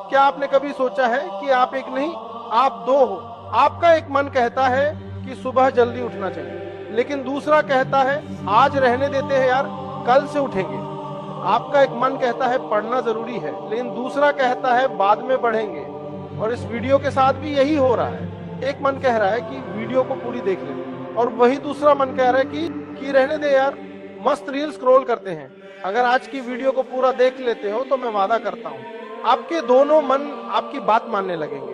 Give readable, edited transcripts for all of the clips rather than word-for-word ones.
क्या आपने कभी सोचा है कि आप एक नहीं, आप दो हो? आपका एक मन कहता है कि सुबह जल्दी उठना चाहिए, लेकिन दूसरा कहता है आज रहने देते हैं यार, कल से उठेंगे। आपका एक मन कहता है पढ़ना जरूरी है, लेकिन दूसरा कहता है बाद में पढ़ेंगे। और इस वीडियो के साथ भी यही हो रहा है। एक मन कह रहा है कि वीडियो को पूरी देख ले, और वही दूसरा मन कह रहा है कि रहने दे यार, मस्त रील स्क्रॉल करते हैं। अगर आज की वीडियो को पूरा देख लेते हो तो मैं वादा करता हूँ आपके दोनों मन आपकी बात मानने लगेंगे।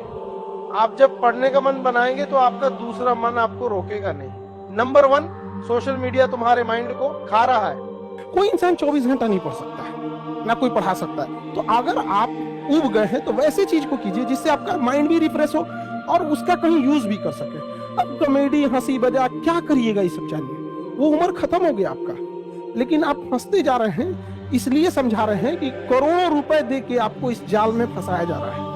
आप जब पढ़ने का मन बनाएंगे तो आपका दूसरा मन आपको रोकेगा नहीं। नंबर 1, सोशल मीडिया तुम्हारे माइंड को खा रहा है। कोई इंसान 24 घंटा नहीं पढ़ सकता है, ना कोई पढ़ा सकता है। तो अगर आप उब गए हैं तो वैसे चीज को कीजिए जिससे आपका माइंड भी रिफ्रेश हो और उसका कहीं यूज भी कर सके। अब कॉमेडी, हंसी मजाक क्या करिएगा, ये सब चाहिए, वो उम्र खत्म हो गया आपका। लेकिन आप हंसते जा रहे हैं, इसलिए समझा रहे हैं कि करोड़ों रुपए दे के आपको इस जाल में फंसाया जा रहा है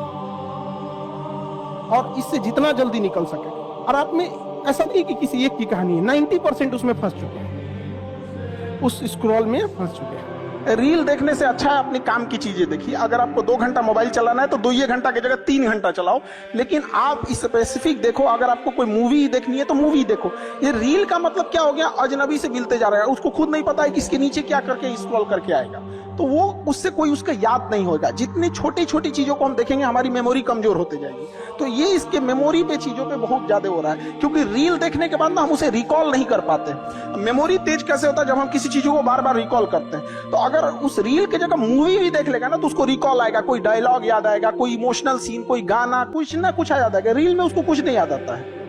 और इससे जितना जल्दी निकल सके। और आप में ऐसा नहीं कि किसी एक की कहानी है, 90% उसमें फंस चुके हैं, उस स्क्रॉल में फंस चुके हैं। रील देखने से अच्छा है अपने काम की चीजें देखिए। अगर आपको 2 घंटा मोबाइल चलाना है तो 2 घंटा की जगह 3 घंटा चलाओ, लेकिन आप स्पेसिफिक देखो। अगर आपको कोई मूवी देखनी है तो मूवी देखो। ये रील का मतलब क्या हो गया, अजनबी से मिलते जा रहा है, उसको खुद नहीं पता है कि इसके नीचे क्या करके स्क्रॉल करके आएगा, तो वो उससे कोई उसका याद नहीं होगा। जितनी छोटी छोटी चीजों को हम देखेंगे हमारी मेमोरी कमजोर होते जाएगी। तो ये इसके मेमोरी पे चीजों पे बहुत ज्यादा हो रहा है, क्योंकि रील देखने के बाद ना हम उसे रिकॉल नहीं कर पाते। मेमोरी तेज कैसे होता है, जब हम किसी चीजों को बार बार रिकॉल करते हैं। तो अगर उस रील के जगह मूवी भी देख लेगा ना तो उसको रिकॉल आएगा, कोई डायलॉग याद आएगा, कोई इमोशनल सीन, कोई गाना, कुछ ना कुछ आ याद आएगा। रील में उसको कुछ नहीं याद आता है।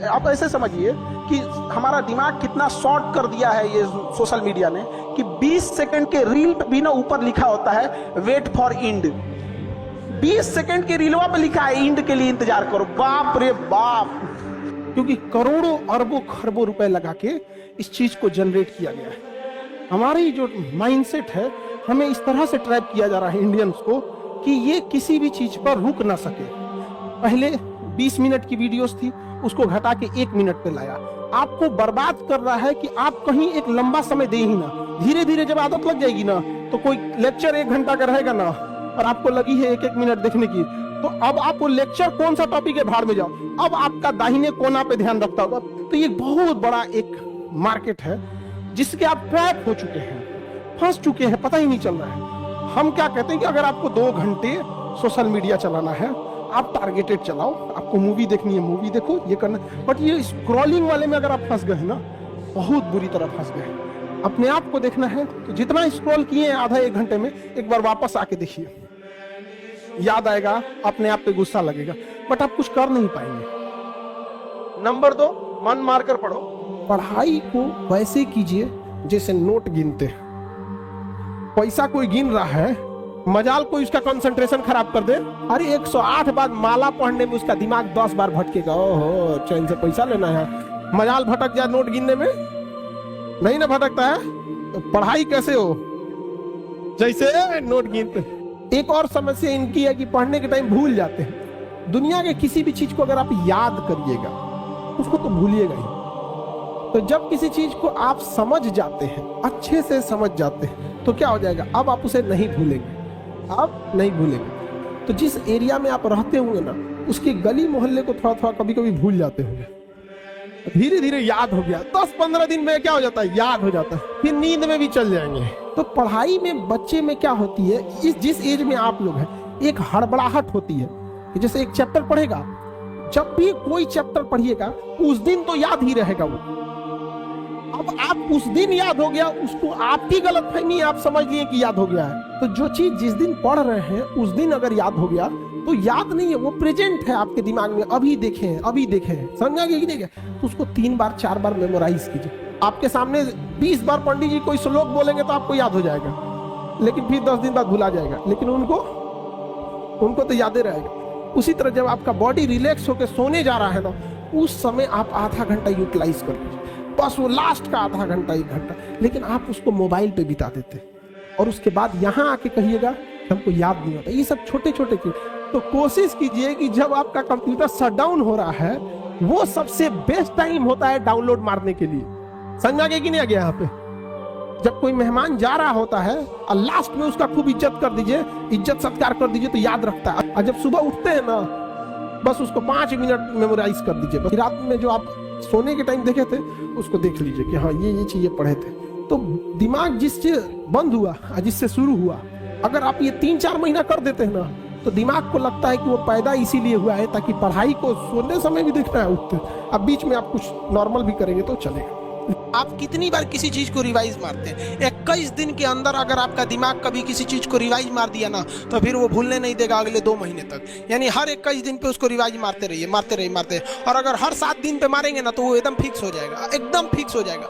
आप ऐसे समझिए कि हमारा दिमाग कितना शॉर्ट कर दिया है ये सोशल मीडिया ने, कि 20 सेकंड के रील पे भी ना ऊपर लिखा होता है वेट फॉर इंड। 20 सेकंड के रीलवा पे लिखा है इंड के लिए इंतजार करो। बाप रे बाप, क्योंकि करोड़ों अरबों खरबों रुपए लगा के इस चीज को जनरेट किया गया है। हमारी जो माइंडसेट है, हमें इस तरह से ट्रैप किया जा रहा है इंडियंस को कि ये किसी भी चीज पर रुक ना सके। पहले 20 मिनट की वीडियोस थी, उसको घटा के 1 मिनट पे लाया। आपको बर्बाद कर रहा है कि आप कहीं एक लंबा समय दे ही ना। धीरे धीरे जब आदत लग जाएगी ना, तो कोई लेक्चर 1 घंटा का रहेगा ना और आपको लगी है 1-1 मिनट देखने की, तो अब आप वो लेक्चर कौन सा टॉपिक है भाड़ में जाओ, अब आपका दाहिने कोना पे ध्यान रखता होगा। तो ये बहुत बड़ा एक मार्केट है जिसके आप ट्रैप हो चुके हैं, फंस चुके हैं, पता ही नहीं चल रहा है। हम क्या कहते हैं कि अगर आपको 2 घंटे सोशल मीडिया चलाना है, आप टारगेटेड चलाओ। आपको मूवी देखनी है, मूवी देखो, ये करना। बट ये स्क्रॉलिंग वाले में अगर आप फंस गए ना, बहुत बुरी तरह फंस गए। अपने आप को देखना है तो जितना स्क्रॉल किए हैं आधा 1 घंटे में, एक बार वापस आके देखिए, याद आएगा, अपने आप पे गुस्सा लगेगा, बट आप कुछ कर नहीं पाएंगे। नंबर 2, मन मारकर पढ़ो। पढ़ाई को वैसे कीजिए जैसे नोट गिनते हैं। पैसा कोई गिन रहा है, मजाल कोई उसका कंसंट्रेशन खराब कर दे, अरे 108 बार माला पढ़ने में उसका दिमाग 10 बार भटकेगा। ओहो, चैन से पैसा लेना है, मजाल भटक जाए नोट गिनने में, नहीं ना भटकता है। तो पढ़ाई कैसे हो, जैसे नोट गिनते। एक और समस्या इनकी है कि पढ़ने के टाइम भूल जाते हैं। दुनिया के किसी भी चीज को अगर आप याद करिएगा उसको तो भूलिएगा ही। तो जब किसी चीज को आप समझ जाते हैं, अच्छे से समझ जाते हैं, तो क्या हो जाएगा, अब आप उसे नहीं भूलेंगे, आप नहीं भूलेंगे। तो जिस एरिया में आप रहते होंगे ना, उसके गली मोहल्ले को थोड़ा थोड़ा कभी कभी भूल जाते होंगे। धीरे धीरे याद हो गया, 10-15 दिन में क्या हो जाता है, याद हो जाता है, फिर नींद में भी चल जाएंगे। तो पढ़ाई में बच्चे में क्या होती है, इस जिस एज में आप लोग हैं, एक हड़बड़ाहट होती है कि जैसे एक चैप्टर पढ़ेगा, जब भी कोई चैप्टर पढ़िएगा उस दिन तो याद ही रहेगा वो। अब आप उस दिन याद हो गया, उसको आपकी गलतफहमी, आप समझ लिए कि याद हो गया है। तो जो चीज जिस दिन पढ़ रहे हैं उस दिन अगर याद हो गया तो याद नहीं है, वो प्रेजेंट है आपके दिमाग में, अभी देखे हैं, अभी देखे हैं, समझा कि नहीं? तो उसको 3 बार 4 बार मेमोराइज कीजिए। आपके सामने 20 बार पंडित जी कोई श्लोक बोलेंगे तो आपको याद हो जाएगा, लेकिन फिर 10 दिन बाद भुला जाएगा, लेकिन उनको तो याद ही रहेगा। उसी तरह जब आपका बॉडी रिलैक्स होकर सोने जा रहा है ना, उस समय आप आधा घंटा यूटिलाइज कर लीजिए, बस वो लास्ट का आधा घंटा 1 घंटा। लेकिन आप उसको मोबाइल पे बिता देते और उसके बाद यहाँ आके कहिएगा कि हमको याद नहीं होता। ये सब छोटे छोटे चीज। तो कोशिश कीजिए कि जब आपका कंप्यूटर शट डाउन हो रहा है, वो सबसे बेस्ट टाइम होता है डाउनलोड मारने के लिए। समझ आ गया कि नहीं आ गया यहाँ पे? जब कोई मेहमान जा रहा होता है और लास्ट में उसका खूब इज्जत कर दीजिए, इज्जत सत्कार कर दीजिए तो याद रखता है। और जब सुबह उठते हैं ना, बस उसको 5 मिनट मेमोराइज कर दीजिए। बस रात में जो आप सोने के टाइम देखे थे उसको देख लीजिए कि हाँ ये चीजें पढ़े थे। तो दिमाग जिससे बंद हुआ और जिससे शुरू हुआ, अगर आप ये 3-4 महीना कर देते हैं ना, तो दिमाग को लगता है कि वो पैदा इसीलिए हुआ है ताकि पढ़ाई को सोने समय भी देखना है, उठते। अब बीच में आप कुछ नॉर्मल भी करेंगे तो चलेगा। आप कितनी बार किसी चीज को रिवाइज मारते हैं? 21 दिन के अंदर अगर आपका दिमाग कभी किसी चीज को रिवाइज मार दिया ना, तो फिर वो भूलने नहीं देगा अगले 2 महीने तक। यानी हर 21 दिन पे उसको रिवाइज मारते रहिए, मारते रहिए, मारते रहिए। और अगर हर 7 दिन पे मारेंगे ना, तो वो एकदम फिक्स हो जाएगा, एकदम फिक्स हो जाएगा।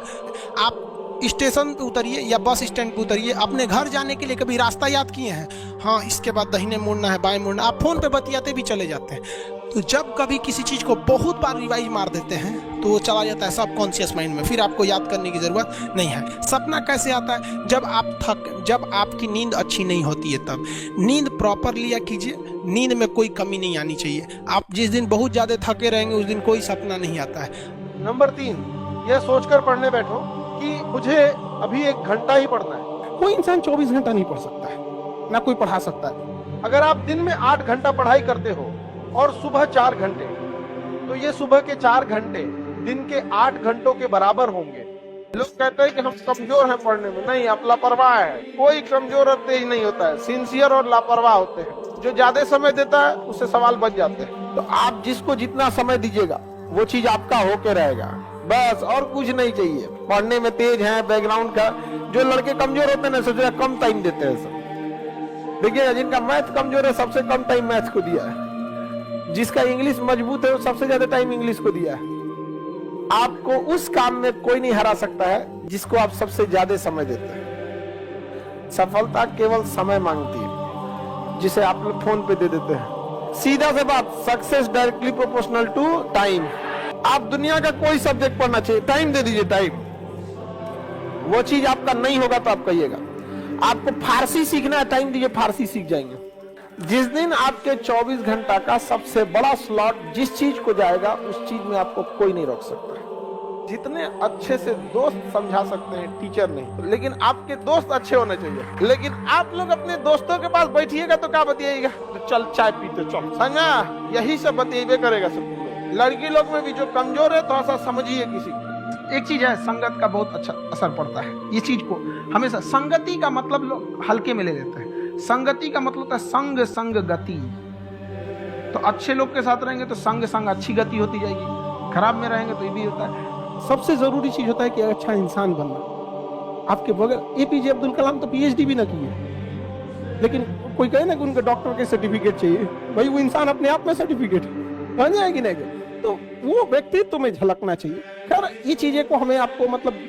आप स्टेशन पे उतरिए या बस स्टैंड पे उतरिए, अपने घर जाने के लिए कभी रास्ता याद किए हैं? हाँ, इसके बाद दाहिने मुड़ना है, बाएं मुड़ना। आप फोन पे बतियाते भी चले जाते हैं। तो जब कभी किसी चीज को बहुत बार रिवाइज मार देते हैं तो वो चला जाता है सबकॉन्शियस माइंड में, फिर आपको याद करने की जरूरत नहीं है। सपना कैसे आता है? जब आपकी नींद अच्छी नहीं होती है, तब नींद प्रॉपर लिया कीजिए। नींद में कोई कमी नहीं आनी चाहिए। आप जिस दिन बहुत ज्यादा थके रहेंगे उस दिन कोई सपना नहीं आता है। नंबर 3, यह सोचकर पढ़ने बैठो कि मुझे अभी 1 घंटा ही पढ़ना है। कोई इंसान 24 घंटा नहीं पढ़ सकता है, ना कोई पढ़ा सकता है। अगर आप दिन में 8 घंटा पढ़ाई करते हो और सुबह 4 घंटे, तो ये सुबह के 4 घंटे दिन के 8 घंटों के बराबर होंगे। लोग कहते हैं कि हम कमजोर हैं पढ़ने में। नहीं, आप लापरवाह है। कोई कमजोर और तेज नहीं होता है, सिंसियर और लापरवाह होते हैं। जो ज्यादा समय देता है उससे सवाल बच जाते हैं। तो आप जिसको जितना समय दीजिएगा वो चीज आपका होके रहेगा, बस और कुछ नहीं चाहिए। पढ़ने में तेज है, बैकग्राउंड का। जो लड़के कमजोर होते हैं ना, सोच कम टाइम देते हैं सब। देखिएगा, जिनका मैथ कमजोर है सबसे कम टाइम मैथ को दिया है। जिसका इंग्लिश मजबूत है वो सबसे ज्यादा टाइम इंग्लिश को दिया है। आपको उस काम में कोई नहीं हरा सकता है जिसको आप सबसे ज्यादा समय देते हैं। सफलता केवल समय मांगती है, जिसे आप लोग फोन पे दे देते हैं। सीधा से बात, success directly proportional to time. आप दुनिया का कोई सब्जेक्ट पढ़ना चाहिए, टाइम दे दीजिए, टाइम। वो चीज आपका नहीं होगा तो आप कहिएगा। आपको फारसी सीखना है, टाइम दीजिए, फारसी सीख जाएंगे। जिस दिन आपके 24 घंटा का सबसे बड़ा स्लॉट जिस चीज को जाएगा, उस चीज में आपको कोई नहीं रोक सकता है। जितने अच्छे से दोस्त समझा सकते हैं, टीचर नहीं, लेकिन आपके दोस्त अच्छे होने चाहिए। लेकिन आप लोग अपने दोस्तों के पास बैठिएगा तो क्या बतियाएगा? तो चल चाय पीते चल, समझा? यही सब बतिएबे करेगा सब। लड़की लोग में भी जो कमजोर है थोड़ा सा समझिए किसी को। एक चीज है, संगत का बहुत अच्छा असर पड़ता है। ये चीज को हमेशा, संगति का मतलब लोग हल्के में ले लेते हैं। संगति का मतलब होता है संग गति। तो अच्छे लोग के साथ रहेंगे तो संग अच्छी गति होती जाएगी, खराब में रहेंगे तो ये भी होता है। सबसे जरूरी चीज होता है कि अच्छा इंसान बनना। आपके बगैर एपीजे अब्दुल कलाम तो पीएचडी भी ना किए, लेकिन कोई कहे ना कि उनके डॉक्टर के सर्टिफिकेट चाहिए, भाई वो इंसान अपने आप में सर्टिफिकेट बन जाएगी नहीं, तो वो व्यक्तित्व में झलकना चाहिए। खैर, ये चीजें को हमें आपको मतलब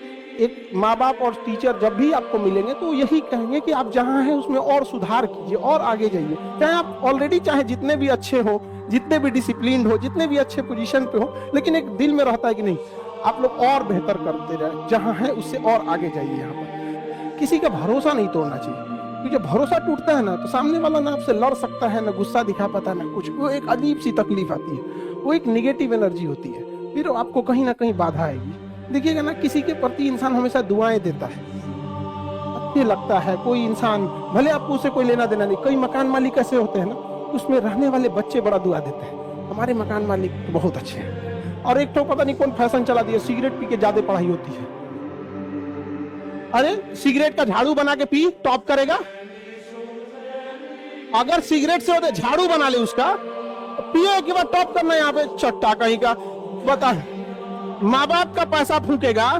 एक माँ बाप और टीचर जब भी आपको मिलेंगे तो यही कहेंगे कि आप जहाँ हैं उसमें और सुधार कीजिए और आगे जाइए। चाहे आप ऑलरेडी चाहे जितने भी अच्छे हो, जितने भी डिसिप्लिन हो, जितने भी अच्छे पोजीशन पे हो, लेकिन एक दिल में रहता है कि नहीं आप लोग और बेहतर करते रहे, जहाँ है उससे और आगे जाइए। यहाँ पर किसी का भरोसा नहीं तोड़ना चाहिए, क्योंकि जब भरोसा टूटता है ना तो सामने वाला ना आपसे लड़ सकता है, ना गुस्सा दिखा पाता है, ना कुछ। वो एक अजीब सी तकलीफ आती है, वो एक निगेटिव एनर्जी होती है, फिर आपको कहीं ना कहीं बाधा आएगी। देखिएगा ना, किसी के प्रति इंसान हमेशा दुआएं देता है, अच्छे लगता है। कोई इंसान भले आपको उससे कोई लेना देना नहीं, कई मकान मालिक ऐसे होते हैं ना, उसमें रहने वाले बच्चे बड़ा दुआ देते हैं, हमारे मकान मालिक तो बहुत अच्छे हैं। और एक तो पता नहीं कौन फैशन चला दिया, सिगरेट पी के ज्यादा पढ़ाई होती है। अरे सिगरेट का झाड़ू बना के पी, टॉप करेगा। अगर सिगरेट से होते झाड़ू बना ले उसका, पिए के बाद टॉप करना, यहाँ पे चट्टा कहीं का। बता, माँ बाप का पैसा फूकेगा,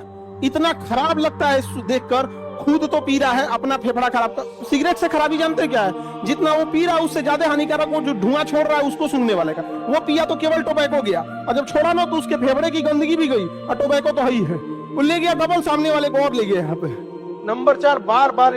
इतना खराब लगता है देखकर। खुद तो पी रहा है, अपना फेफड़ा खराब कर। सिगरेट से खराबी जानते क्या है? जितना वो पी रहा है उससे ज्यादा हानिकारक वो जो धुआं छोड़ रहा है उसको सूंघने वाले का। वो पिया तो केवल टोबैको गया, और जब छोड़ा ना तो उसके फेफड़े की गंदगी भी गई, और टोबैको तो है ही है, वो ले गया डबल, सामने वाले को और ले गया यहाँ पे। नंबर 4, बार बार